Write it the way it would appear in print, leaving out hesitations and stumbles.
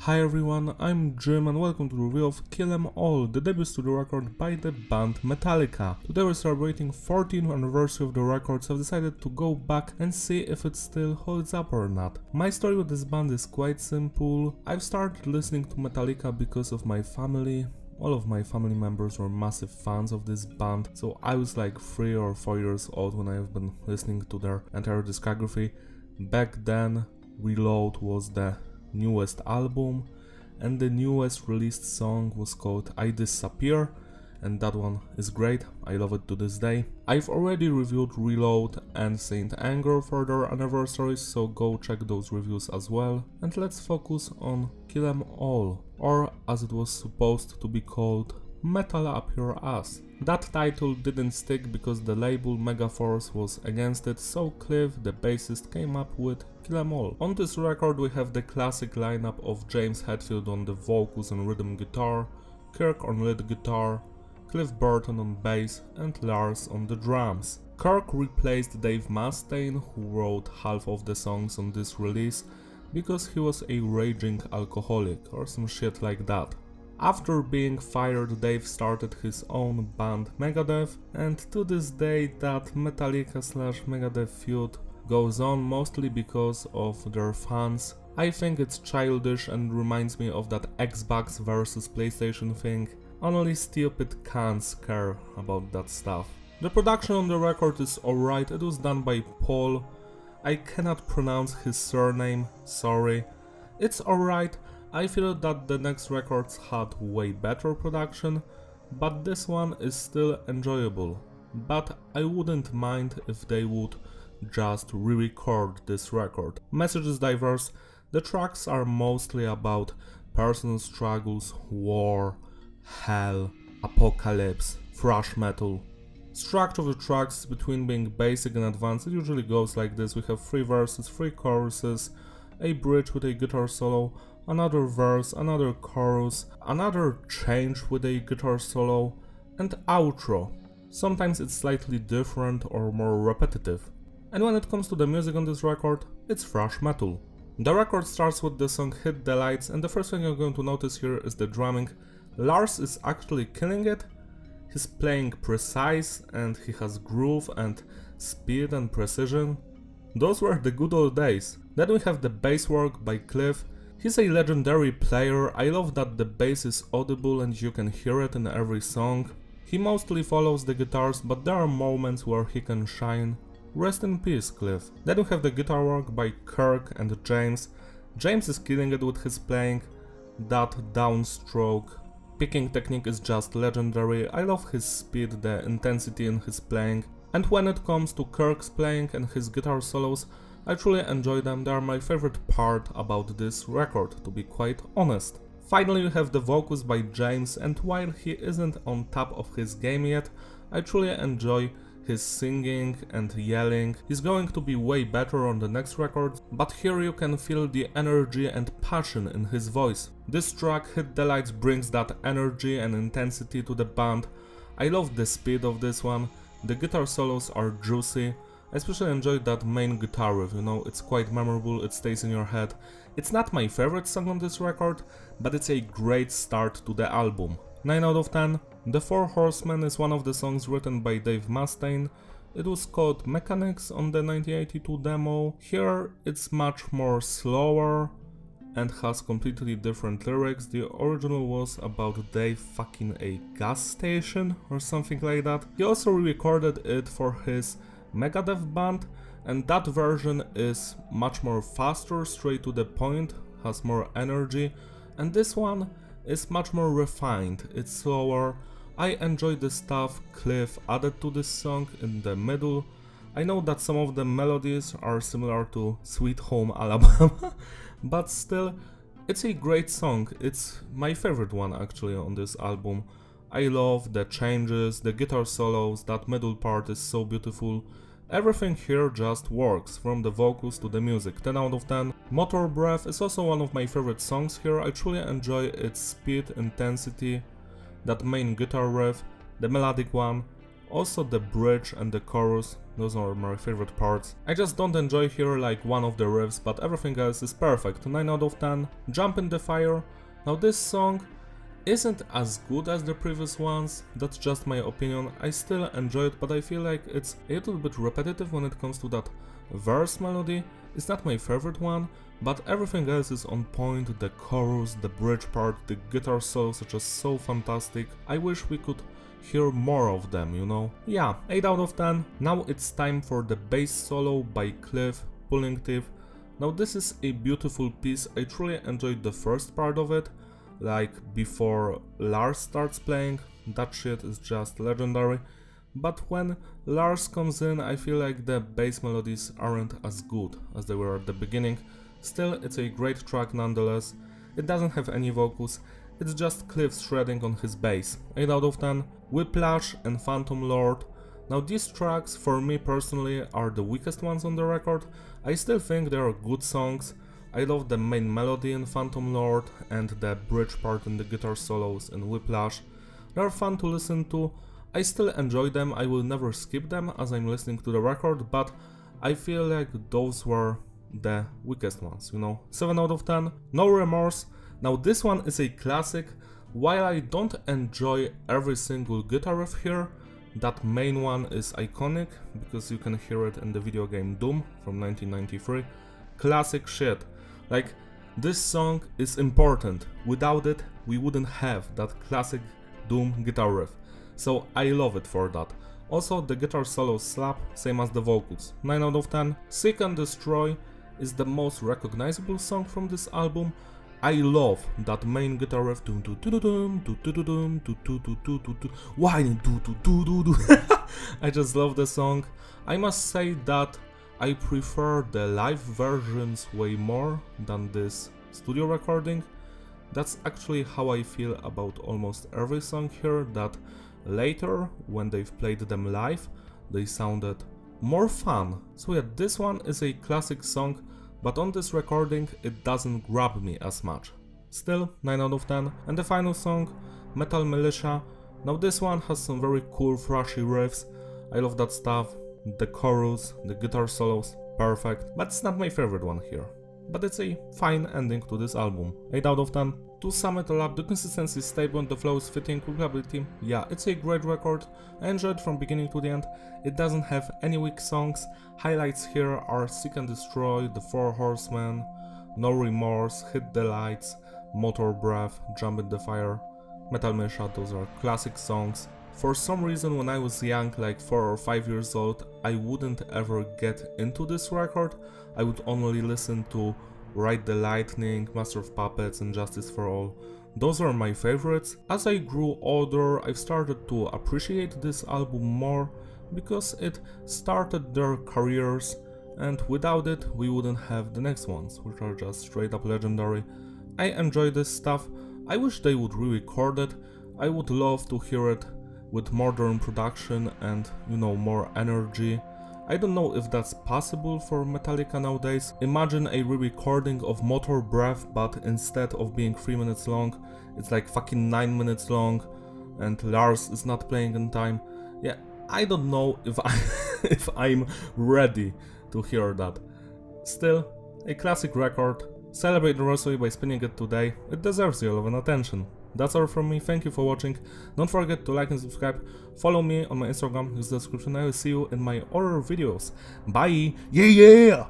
Hi everyone, I'm Jim and welcome to the review of Kill 'Em All, the debut studio record by the band Metallica. Today we're celebrating 14th anniversary of the record, so I've decided to go back and see if it still holds up or not. My story with this band is quite simple. I've started listening to Metallica because of my family. All of my family members were massive fans of this band, so I was like 3 or 4 years old when I've been listening to their entire discography. Back then, Reload was the newest album, and the newest released song was called I Disappear, and that one is great. I love it to this day. I've already reviewed Reload and Saint Anger for their anniversaries, so go check those reviews as well. And let's focus on Kill 'Em All, or as it was supposed to be called, Metal Up Your Ass. That title didn't stick because the label Megaforce was against it, so Cliff, the bassist, came up with Kill 'Em All. On this record we have the classic lineup of James Hetfield on the vocals and rhythm guitar, Kirk on lead guitar, Cliff Burton on bass, and Lars on the drums. Kirk replaced Dave Mustaine, who wrote half of the songs on this release, because he was a raging alcoholic or some shit like that. After being fired, Dave started his own band Megadeth, and to this day that Metallica/Megadeth feud goes on, mostly because of their fans. I think it's childish and reminds me of that Xbox versus PlayStation thing. Only stupid cunts care about that stuff. The production on the record is alright. It was done by Paul. I cannot pronounce his surname, sorry. It's alright. I feel that the next records had way better production, but this one is still enjoyable. But I wouldn't mind if they would just re-record this record. Message is diverse. The tracks are mostly about personal struggles, war, hell, apocalypse, thrash metal. Structure of the tracks between being basic and advanced, it usually goes like this. We have 3 verses, 3 choruses, a bridge with a guitar solo, another verse, another chorus, another change with a guitar solo, and outro. Sometimes it's slightly different or more repetitive. And when it comes to the music on this record, it's thrash metal. The record starts with the song Hit the Lights, and the first thing you're going to notice here is the drumming. Lars is actually killing it. He's playing precise and he has groove and speed and precision. Those were the good old days. Then we have the bass work by Cliff. He's a legendary player. I love that the bass is audible and you can hear it in every song. He mostly follows the guitars, but there are moments where he can shine. Rest in peace, Cliff. Then we have the guitar work by Kirk and James. James is killing it with his playing. That downstroke picking technique is just legendary. I love his speed, the intensity in his playing. And when it comes to Kirk's playing and his guitar solos, I truly enjoy them. They are my favorite part about this record, to be quite honest. Finally we have the vocals by James, and while he isn't on top of his game yet, I truly enjoy his singing and yelling. He's going to be way better on the next record, but here you can feel the energy and passion in his voice. This track, Hit the Lights, brings that energy and intensity to the band. I love the speed of this one. The guitar solos are juicy. I especially enjoyed that main guitar riff, you know, it's quite memorable, it stays in your head. It's not my favorite song on this record, but it's a great start to the album. 9 out of 10. The Four Horsemen is one of the songs written by Dave Mustaine. It was called Mechanics on the 1982 demo. Here it's much more slower and has completely different lyrics. The original was about Dave fucking a gas station or something like that. He also re-recorded it for his Megadeth band, and that version is much more faster, straight to the point, has more energy, and this one is much more refined, it's slower. I enjoy the stuff Cliff added to this song in the middle. I know that some of the melodies are similar to Sweet Home Alabama, but still, it's a great song. It's my favorite one actually on this album. I love the changes, the guitar solos, that middle part is so beautiful. Everything here just works, from the vocals to the music, 10 out of 10. Motor Breath is also one of my favorite songs here. I truly enjoy its speed, intensity, that main guitar riff, the melodic one. Also the bridge and the chorus, those are my favorite parts. I just don't enjoy here like one of the riffs, but everything else is perfect. 9 out of 10. Jump in the Fire. Now this song isn't as good as the previous ones, that's just my opinion. I still enjoy it, but I feel like it's a little bit repetitive when it comes to that verse melody. It's not my favorite one, but everything else is on point. The chorus, the bridge part, the guitar solos are just so fantastic. I wish we could hear more of them, you know? Yeah, 8 out of 10. Now it's time for the bass solo by Cliff, Pulling Teeth. Now this is a beautiful piece. I truly enjoyed the first part of it, like before Lars starts playing. That shit is just legendary. But when Lars comes in, I feel like the bass melodies aren't as good as they were at the beginning. Still, it's a great track nonetheless. It doesn't have any vocals, it's just Cliff shredding on his bass. 8 out of 10. Whiplash and Phantom Lord. Now these tracks, for me personally, are the weakest ones on the record. I still think they are good songs. I love the main melody in Phantom Lord and the bridge part in the guitar solos in Whiplash. They are fun to listen to. I still enjoy them, I will never skip them as I'm listening to the record, but I feel like those were the weakest ones, you know. 7 out of 10. No Remorse. Now this one is a classic. While I don't enjoy every single guitar riff here, that main one is iconic because you can hear it in the video game Doom from 1993. Classic shit. Like, this song is important. Without it, we wouldn't have that classic Doom guitar riff. So I love it for that. Also, the guitar solos slap, same as the vocals. 9 out of 10. Seek and Destroy is the most recognizable song from this album. I love that main guitar riff. Why? I just love the song. I must say that I prefer the live versions way more than this studio recording. That's actually how I feel about almost every song here, that later, when they've played them live, they sounded more fun. So yeah, this one is a classic song, but on this recording it doesn't grab me as much. Still, 9 out of 10. And the final song, Metal Militia. Now this one has some very cool thrashy riffs. I love that stuff. The chorus, the guitar solos, perfect. But it's not my favorite one here. But it's a fine ending to this album. 8 out of 10. To sum it all up, the consistency is stable and the flow is fitting, replayability. Yeah, it's a great record. I enjoyed it from beginning to the end. It doesn't have any weak songs. Highlights here are Seek and Destroy, The Four Horsemen, No Remorse, Hit the Lights, Motor Breath, Jump in the Fire, Metal Militia. Those are classic songs. For some reason, when I was young, like 4 or 5 years old, I wouldn't ever get into this record. I would only listen to Ride the Lightning, Master of Puppets and Justice for All. Those are my favorites. As I grew older, I've started to appreciate this album more because it started their careers, and without it we wouldn't have the next ones, which are just straight up legendary. I enjoy this stuff. I wish they would re-record it. I would love to hear it with modern production and, you know, more energy. I don't know if that's possible for Metallica nowadays. Imagine a re-recording of Motor Breath, but instead of being 3 minutes long, it's like fucking 9 minutes long, and Lars is not playing in time. Yeah, I don't know if if I'm ready to hear that. Still, a classic record. Celebrate the rosary by spinning it today. It deserves your love and attention. That's all from me, thank you for watching. Don't forget to like and subscribe. Follow me on my Instagram, use the description. I will see you in my other videos. Bye! Yeah!